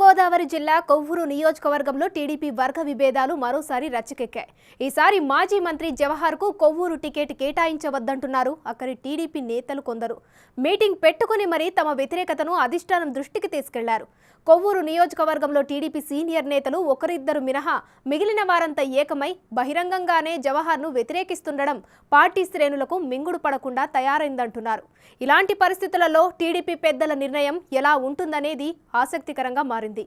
తూర్పుగోదావరి జిల్లా కొవ్వూరు నియోజకవర్గంలో టీడీపీ వర్గ విభేదాలు మరోసారి రచ్చకెక్కాయి. ఈసారి మాజీ మంత్రి జవహర్కు కొవ్వూరు టికెట్ కేటాయించవద్దంటున్నారు అక్కడి టీడీపీ నేతలు కొందరు. మీటింగ్ పెట్టుకుని మరీ తమ వ్యతిరేకతను అధిష్టానం దృష్టికి తీసుకెళ్లారు. కొవ్వూరు నియోజకవర్గంలో టీడీపీ సీనియర్ నేతలు ఒకరిద్దరు మినహా మిగిలిన వారంతా ఏకమై బహిరంగంగానే జవహర్ను వ్యతిరేకిస్తుండడం పార్టీ శ్రేణులకు మింగుడు పడకుండా తయారైందంటున్నారు. ఇలాంటి పరిస్థితులలో టీడీపీ పెద్దల నిర్ణయం ఎలా ఉంటుందనేది ఆసక్తికరంగా మారింది.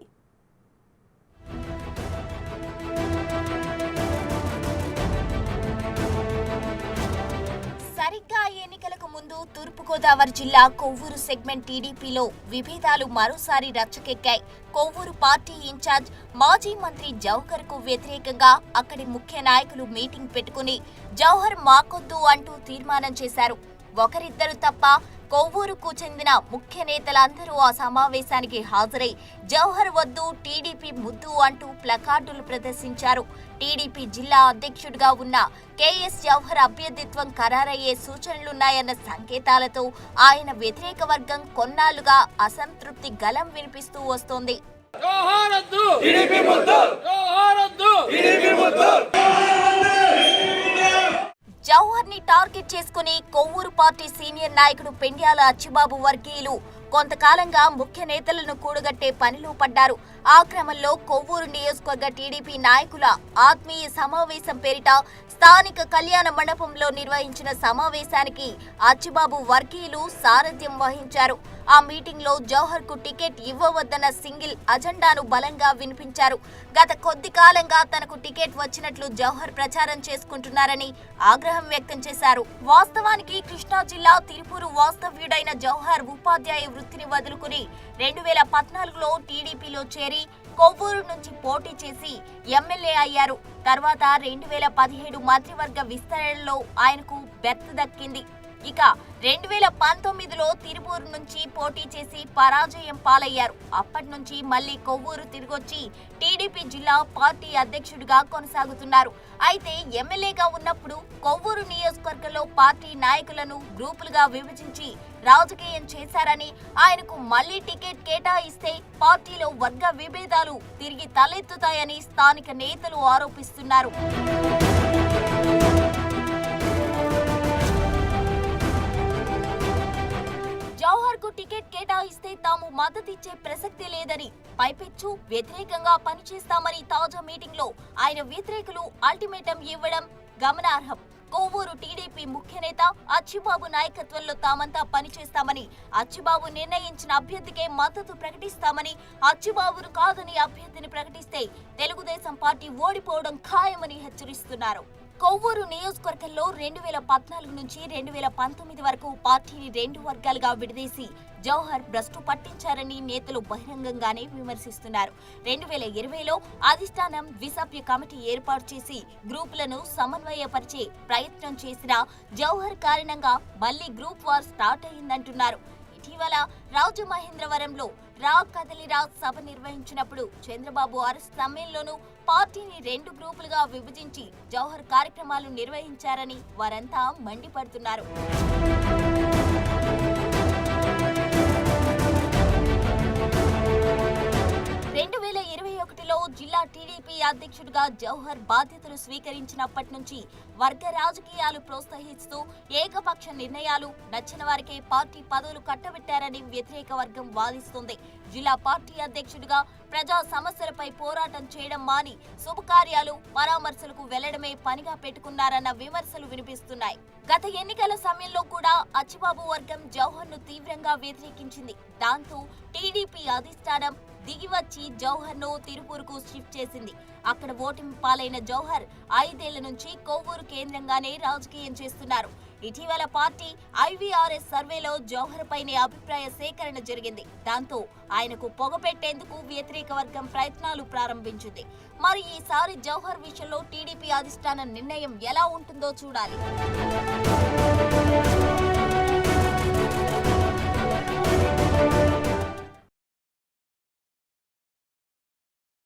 సరిగ్గా ఎన్నికలకు ముందు తూర్పుగోదావరి జిల్లా కొవ్వూరు సెగ్మెంట్ టీడీపీలో విభేదాలు మరోసారి రచ్చకెక్కాయి. కొవ్వూరు పార్టీ ఇన్ఛార్జ్ మాజీ మంత్రి జవహర్కు వ్యతిరేకంగా అక్కడి ముఖ్య నాయకులు మీటింగ్ పెట్టుకుని జవహర్ మాకొద్దు అంటూ తీర్మానం చేశారు. ఒకరిద్దరు తప్ప కొవ్వూరుకు చెందిన ముఖ్య నేతలందరూ ఆ సమావేశానికి హాజరై జవహర్ వద్దు, టీడీపీ ముద్దు అంటూ ప్లకార్డులు ప్రదర్శించారు. టీడీపీ జిల్లా అధ్యక్షుడిగా ఉన్న కేఎస్ జవహర్ అభ్యర్థిత్వం ఖరారయ్యే సూచనలున్నాయన్న సంకేతాలతో ఆయన వ్యతిరేక వర్గం కొన్నాళ్లుగా అసంతృప్తి గలం వినిపిస్తూ వస్తోంది. జవహర్ ని టార్గెట్ చేసుకుని కొవ్వూరు పార్టీ సీనియర్ నాయకుడు పెండ్యాల అచ్చిబాబు వర్గీయులు కొంతకాలంగా ముఖ్య నేతలను కూడగట్టే పనిలో పడ్డారు. ఆ క్రమంలో కొవ్వూరు నియోజకవర్గ టీడీపీ నాయకుల ఆత్మీయ సమావేశం పేరిట స్థానిక కళ్యాణ మండపంలో నిర్వహించిన సమావేశానికి అచ్చిబాబు వర్గీయులు సారథ్యం వహించారు. ఆ మీటింగ్ లో జవహర్ కు టికెట్ ఇవ్వవద్దన్న సింగిల్ అజెండాను బలంగా వినిపించారు. గత కొద్ది కాలంగా తనకు టికెట్ వచ్చినట్లు జవహర్ ప్రచారం చేసుకుంటున్నారని ఆగ్రహం వ్యక్తం చేశారు. వాస్తవానికి కృష్ణా జిల్లా తిరుపూరు వాస్తవ్యుడైన జవహర్ ఉపాధ్యాయ వృత్తిని వదులుకుని 2014లో టీడీపీలో చేరి కొవ్వూరు నుంచి పోటీ చేసి ఎమ్మెల్యే అయ్యారు. తర్వాత 2017 మంత్రివర్గ విస్తరణలో ఆయనకు బెర్త్ దక్కింది. ఇక 2019లో తిరుపూరు నుంచి పోటీ చేసి పరాజయం పాలయ్యారు. అప్పటి నుంచి మళ్లీ కొవ్వూరు తిరిగొచ్చి టీడీపీ జిల్లా పార్టీ అధ్యక్షుడిగా కొనసాగుతున్నారు. అయితే ఎమ్మెల్యేగా ఉన్నప్పుడు కొవ్వూరు నియోజకవర్గంలో పార్టీ నాయకులను గ్రూపులుగా విభజించి రాజకీయం చేశారని, ఆయనకు మళ్లీ టికెట్ కేటాయిస్తే పార్టీలో వర్గ విభేదాలు తిరిగి తలెత్తుతాయని స్థానిక నేతలు ఆరోపిస్తున్నారు. జవహర్ కు టికెట్ కేటాయిస్తే తాము మద్దతిచ్చే ప్రసక్తి లేదని, పైపెచ్చు వ్యతిరేకంగా పనిచేస్తామని తాజా మీటింగ్ లో ఆయన వ్యతిరేకులు అల్టిమేటం ఇవ్వడం గమనార్హం. కొవ్వూరు టీడీపీ ముఖ్య నేత అచ్చిబాబు నాయకత్వంలో తామంతా పనిచేస్తామని, అచ్చిబాబు నిర్ణయించిన అభ్యర్థికే మద్దతు ప్రకటిస్తామని, అచ్చిబాబును కాదని అభ్యర్థిని ప్రకటిస్తే తెలుగుదేశం పార్టీ ఓడిపోవడం ఖాయమని హెచ్చరిస్తున్నారు. కొవ్వూరు నియోజకవర్గంలో 2014 నుంచి 2019 వరకు పార్టీని 2 వర్గాలుగా విడదీసి జవహర్ భ్రష్టు పట్టించారని నేతలు బహిరంగంగానే విమర్శిస్తున్నారు. 2020లో అధిష్టానం ద్విసభ్య కమిటీ ఏర్పాటు చేసి గ్రూపులను సమన్వయపరిచే ప్రయత్నం చేసిన జవహర్ కారణంగా మళ్లీ గ్రూప్ వార్ స్టార్ట్ అయిందంటున్నారు. ఇటీవల రాజమహేంద్రవరంలో రా కదలిరా సభ నిర్వహించినప్పుడు చంద్రబాబు అరెస్ట్ సమయంలోనూ పార్టీని 2 గ్రూపులుగా విభజించి జవహర్ కార్యక్రమాలు నిర్వహించారని వారంతా మండిపడుతున్నారు. 2021లో జిల్లా టీడీపీ అధ్యక్షుడిగా జవహర్ బాధ్యతలు స్వీకరించినప్పటి నుంచి వర్గ రాజకీయాలు ప్రోత్సహిస్తూ ఏకపక్ష నిర్ణయాలు, నచ్చిన వారికే పార్టీ పదవులు కట్టబెట్టారని వ్యతిరేక వర్గం వాదిస్తోంది. జిల్లా పార్టీ అధ్యక్షుడిగా ప్రజా సమస్యలపై పోరాటం చేయడం మాని శుభకార్యాలు, పరామర్శలకు వెళ్లడమే పనిగా పెట్టుకున్నారన్న విమర్శలు వినిపిస్తున్నాయి. గత ఎన్నికల సమయంలో కూడా అచ్చిబాబు వర్గం జవహర్ ను తీవ్రంగా వ్యతిరేకించింది. దాంతో టీడీపీ అధిష్టానం దిగివచ్చి జవహర్ ను తిరుపూరుకు షిఫ్ట్ చేసింది. అక్కడ ఓటమి పాలైన జవహర్ 5 ఏళ్ల నుంచి కొవ్వూరు కేంద్రంగానే రాజకీయం చేస్తున్నారు. ఇటీవల పార్టీ IVRS సర్వేలో జవహర్ పైనే అభిప్రాయ సేకరణ జరిగింది. దాంతో ఆయనకు పొగపెట్టేందుకు వ్యతిరేక వర్గం ప్రయత్నాలు ప్రారంభించింది. మరి ఈసారి జవహర్ విషయంలో టీడీపీ అధిష్టాన నిర్ణయం ఎలా ఉంటుందో చూడాలి.